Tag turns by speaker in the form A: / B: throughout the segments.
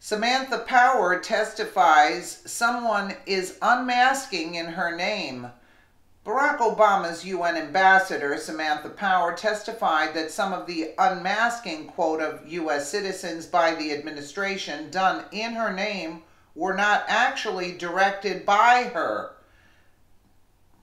A: Samantha Power testifies someone is unmasking in her name. Barack Obama's UN ambassador, Samantha Power, testified that some of the unmasking, quote, of U.S. citizens by the administration done in her name were not actually directed by her.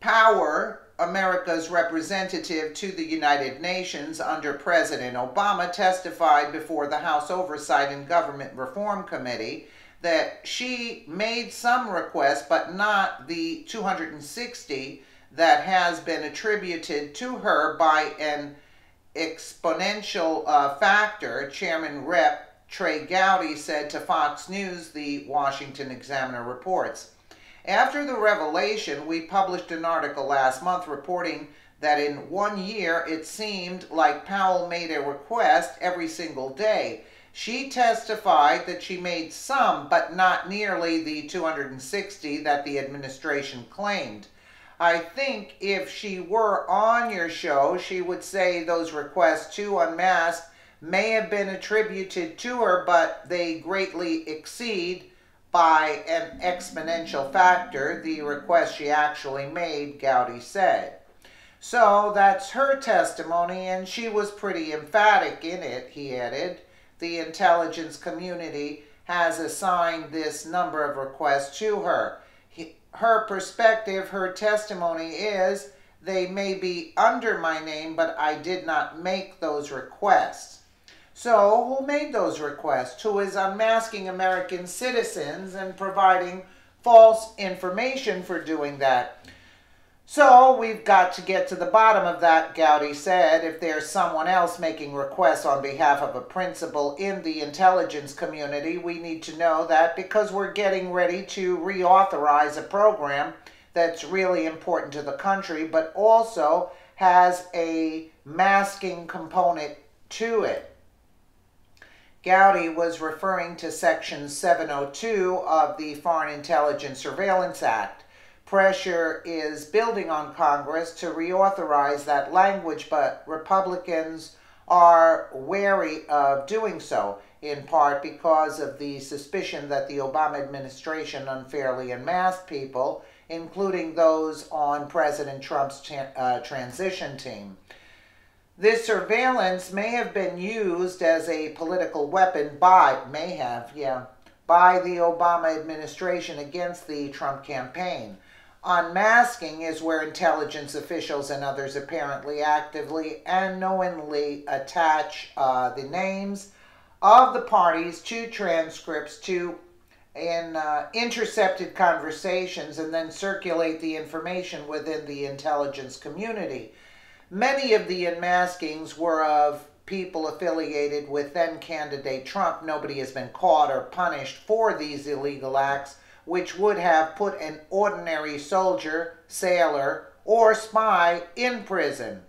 A: Power, America's representative to the United Nations under President Obama, testified before the House Oversight and Government Reform Committee that she made some requests, but not the 260 that has been attributed to her by an exponential factor. Chairman Rep. Trey Gowdy said to Fox News, the Washington Examiner reports. After the revelation, we published an article last month reporting that in 1 year it seemed like Powell made a request every single day. She testified that she made some, but not nearly the 260 that the administration claimed. I think if she were on your show, she would say those requests to unmask may have been attributed to her, but they greatly exceed by an exponential factor the request she actually made, Gowdy said. So that's her testimony, and she was pretty emphatic in it, he added. The intelligence community has assigned this number of requests to her. Her perspective, her testimony is, they may be under my name, but I did not make those requests. So, who made those requests? Who is unmasking American citizens and providing false information for doing that? So, we've got to get to the bottom of that, Gowdy said. If there's someone else making requests on behalf of a principal in the intelligence community, we need to know that because we're getting ready to reauthorize a program that's really important to the country, but also has a masking component to it. Gowdy was referring to Section 702 of the Foreign Intelligence Surveillance Act. Pressure is building on Congress to reauthorize that language, but Republicans are wary of doing so, in part because of the suspicion that the Obama administration unfairly unmasked people, including those on President Trump's transition team. This surveillance may have been used as a political weapon by the Obama administration against the Trump campaign. Unmasking is where intelligence officials and others apparently actively and knowingly attach the names of the parties to transcripts in intercepted conversations and then circulate the information within the intelligence community. Many of the unmaskings were of people affiliated with then-candidate Trump. Nobody has been caught or punished for these illegal acts, which would have put an ordinary soldier, sailor, or spy in prison.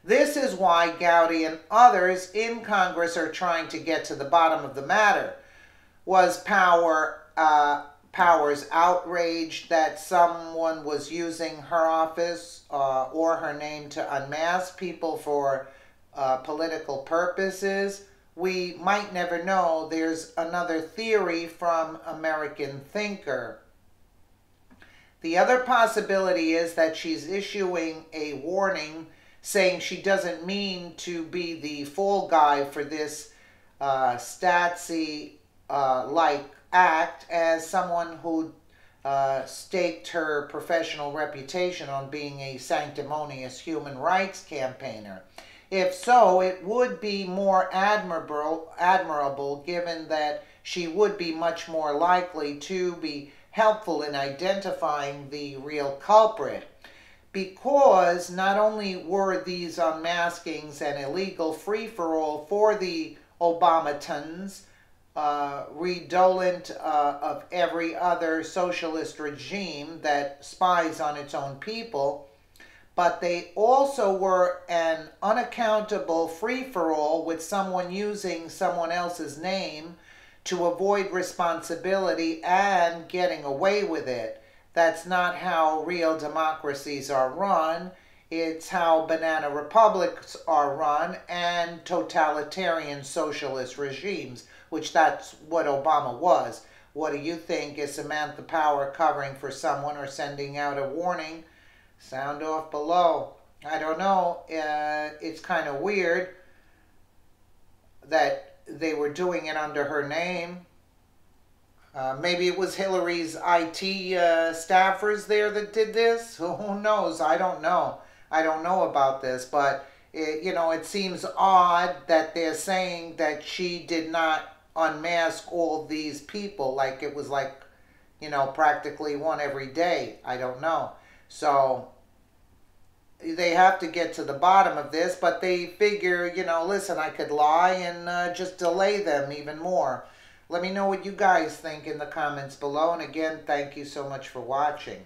A: This is why Gowdy and others in Congress are trying to get to the bottom of the matter. Was Power's outraged that someone was using her office or her name to unmask people for political purposes? We might never know. There's another theory from American Thinker. The other possibility is that she's issuing a warning saying she doesn't mean to be the fall guy for this Stasi-like act as someone who staked her professional reputation on being a sanctimonious human rights campaigner. If so, it would be more admirable given that she would be much more likely to be helpful in identifying the real culprit. Because not only were these unmaskings an illegal free-for-all for the Obamatons, redolent of every other socialist regime that spies on its own people, but they also were an unaccountable free-for-all with someone using someone else's name to avoid responsibility and getting away with it. That's not how real democracies are run. It's how banana republics are run and totalitarian socialist regimes. which that's what Obama was. What do you think? Is Samantha Power covering for someone or sending out a warning? Sound off below. I don't know. It's kind of weird that they were doing it under her name. Maybe it was Hillary's IT staffers there that did this. Who knows? I don't know. I don't know about this, but it seems odd that they're saying that she did not unmask all these people. Like it was like, practically one every day. I don't know. So they have to get to the bottom of this, but they figure, listen, I could lie and just delay them even more. Let me know what you guys think in the comments below. And again, thank you so much for watching.